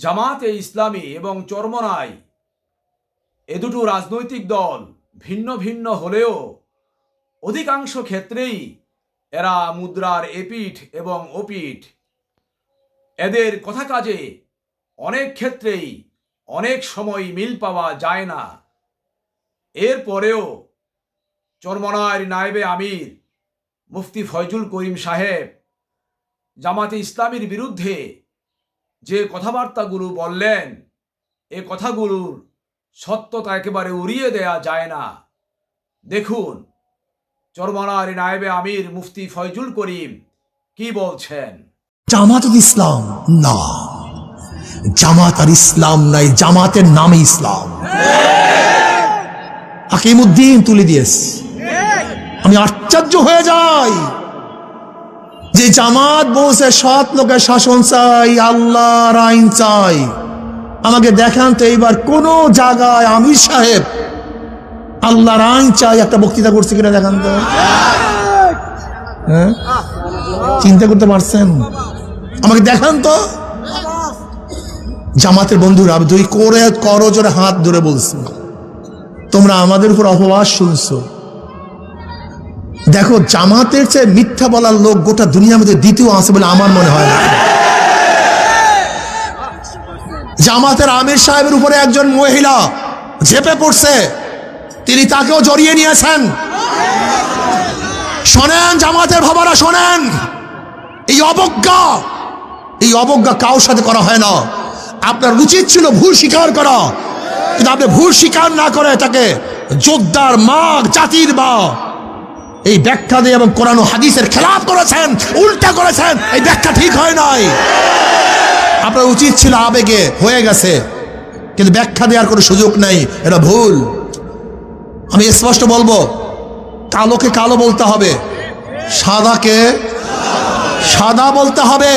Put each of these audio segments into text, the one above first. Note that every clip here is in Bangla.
জামাতে ইসলামী এবং চরমনাই এ দুটো রাজনৈতিক দল ভিন্ন ভিন্ন হলেও অধিকাংশ ক্ষেত্রেই এরা মুদ্রার এপিঠ এবং ওপিঠ। এদের কথা কাজে অনেক ক্ষেত্রেই অনেক সময় মিল পাওয়া যায় না। এরপরেও চরমনাইয়ের নায়েবে আমির মুফতি ফয়জুল করিম সাহেব জামাতে ইসলামীর বিরুদ্ধে যে কথাবার্তাগুলো বললেন, এ কথাগুলোর সত্যতা একেবারে উড়িয়ে দেয়া যায় না। দেখুন চরমনাইয়ের নায়েবে আমির মুফতি ফয়জুল করিম কি বলছেন। জামাত ইসলাম না, জামাত আর ইসলাম নাই, জামাতের নামে ইসলাম। হাকিমউদ্দিন তুলে দিয়েছে। আমি আশ্চর্য হয়ে যাই যে জামাত বলছে সৎ লোকের শাসন চাই, আল্লাহর আইন চাই। আমাকে দেখান তো এইবার কোন জায়গায় আমির সাহেব আল্লাহর আইন চাই একটা বক্তৃতা করছে কিনা দেখান তো। হ্যাঁ, চিন্তা করতে পারছেন? আমাকে দেখান তো। জামাতের বন্ধুরা দুই করে করো জোরে হাত ধরে বলছে, তোমরা আমাদের উপর অপবাদ শুনছো। দেখো, জামাতের চেয়ে মিথ্যা বলার লোক গোটা দুনিয়ার মধ্যে দ্বিতীয় আছে বলে আমার মনে হয় না। জামাতের আমির সাহেবের উপরে একজন মহিলা ঝেপে পড়ছে, তিনি তাকেও জড়িয়ে নিয়েছেন। শোনেন জামাতের ভাবারা, শোনেন, এই অবজ্ঞা কারোর সাথে করা হয় না। আপনার উচিত ছিল ভুল স্বীকার করা, কিন্তু আপনি ভুল স্বীকার না করে তাকে যোদ্ধার মা, জাতির মা এই ব্যাখ্যা দিয়ে এবং কোরআন ও হাদিসের খেলাফ করেছেন, উল্টা করেছেন। এই ব্যাখ্যা ঠিক হয় নাই। আপনার উচিত ছিল আবেগে হয়ে গেছে, কিন্তু ব্যাখ্যা দেওয়ার কোনো সুযোগ নেই, এটা ভুল। আমি স্পষ্ট বলবো, কালোকে কালো বলতে হবে, সাদাকে সাদা বলতে হবে,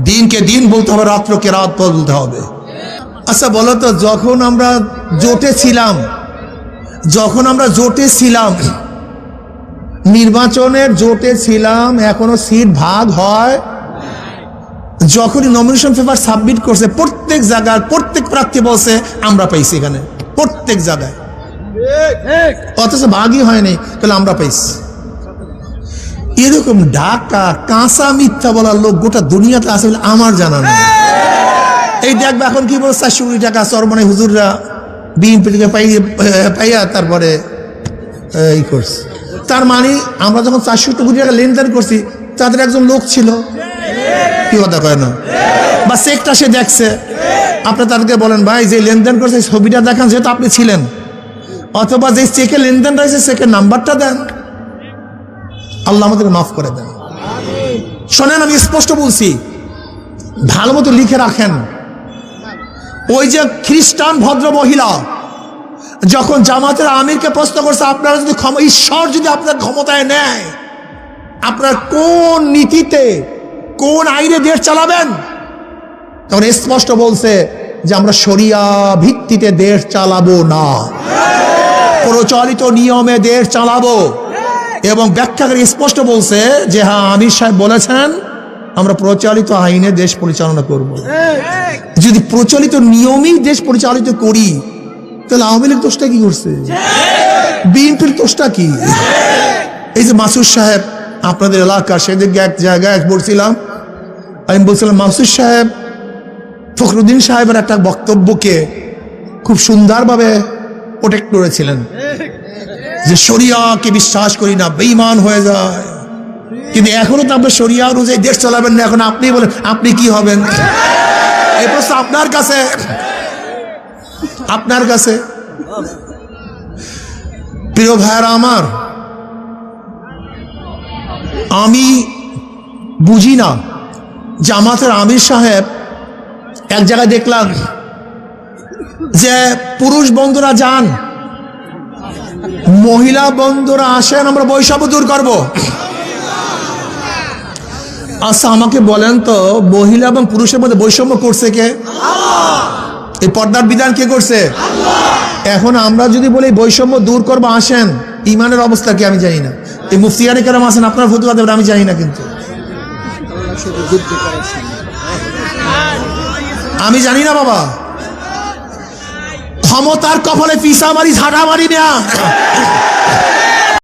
দিনকে দিন বলতে হবে, রাত্রকে রাত বলতে হবে। আচ্ছা বলো তো, যখন আমরা জোটে ছিলাম, নির্বাচনের জোটে ছিলাম, এখনো সিট ভাগ হয়। যখনই নমিনেশন পেপার সাবমিট করছে, প্রত্যেক জায়গায় প্রত্যেক প্রার্থী বলছে আমরা পাইছি, এখানে প্রত্যেক জায়গায়, অথচ ভাগই হয়নি, তাহলে আমরা পাইছি। এরকম ঢাকা কাঁচা মিথ্যা বলার লোক গোটা দুনিয়াতে আছে বলে আমার জানা নেই। এই দেখবে এখন কি বলছে, 400 কোটি টাকা চরমনাই হুজুররা বিএনপি থেকে পাইয়া তারপরে এই করছে। তার মানে আমরা যখন 400 কোটি টাকা লেনদেন করছি, তাদের একজন লোক ছিল, কি কথা কয় না, বা চেকটা সে দেখছে। আপনি তাদেরকে বলেন, ভাই যে লেনদেন করছে ছবিটা দেখান, যেহেতু আপনি ছিলেন, অথবা যে চেকে লেনদেন রয়েছে চেকের নাম্বারটা দেন। আল্লাহ আমাদের মাফ করে দেন। শোনেন, আমি স্পষ্ট বলছি, ভালো মতো লিখে রাখেন। ওই যে খ্রিস্টান ভদ্র মহিলা যখন জামাতের আমিরকে প্রশ্ন করছে, আপনারা যদি ঈশ্বর যদি আপনার ক্ষমতায় নেয়, আপনার কোন নীতিতে কোন আইনে দেশ চালাবেন, তখন স্পষ্ট বলছে যে আমরা শরিয়া ভিত্তিতে দেশ চালাবো না, প্রচলিত নিয়মে দেশ চালাবো। এবং ব্যাখ্যাকারী স্পষ্ট বলছে যে হ্যাঁ, আমির সাহেব বলেছেন আমরা প্রচলিত আইনে দেশ পরিচালনা করব। যদি প্রচলিত নিয়মেই দেশ পরিচালিত করি, তাহলে আওয়ামী লীগ দোষটা কি করছে, বিএনপির দোষটা কি? এই যে মাসুদ সাহেব আপনাদের এলাকা, সেদিকে এক জায়গায় বলছিলাম, আমি বলছিলাম মাসুদ সাহেব ফখরুদ্দিন সাহেবের একটা বক্তব্যকে খুব সুন্দরভাবে প্রোটেক্ট করেছিলেন যে শরিয়াকে বিশ্বাস করি না, বেঈমান হয়ে যায়। কিন্তু এখনো তো আপনি শরিয়া অনুযায়ী দেশ চালাবেন না। এখন আপনি বলেন আপনি কি হবেন? এই প্রশ্ন আপনার কাছে। প্রিয় ভাইরা আমার, আমি বুঝি না, জামাতের আমির সাহেব এক জায়গায় দেখলাম যে পুরুষ বন্ধুরা যান, মহিলা বন্ধুরা আসেন, আমরা বৈষম্য দূর করব। আচ্ছা আমাকে বলেন তো, মহিলা এবং পুরুষের মধ্যে বৈষম্য করছে কে? এই পর্দার বিধান কে করছে? এখন আমরা যদি বলি বৈষম্য দূর করবো, আসেন, ইমানের অবস্থা কি আমি জানি না। এই মুফতিয়ানি কেরাম আছেন, আপনার ফতুয়া দেবেন আমি জানি না, কিন্তু আমি জানি না বাবা, ক্ষমতার কপালে পিসা মারি ঝাঁটা মারি না।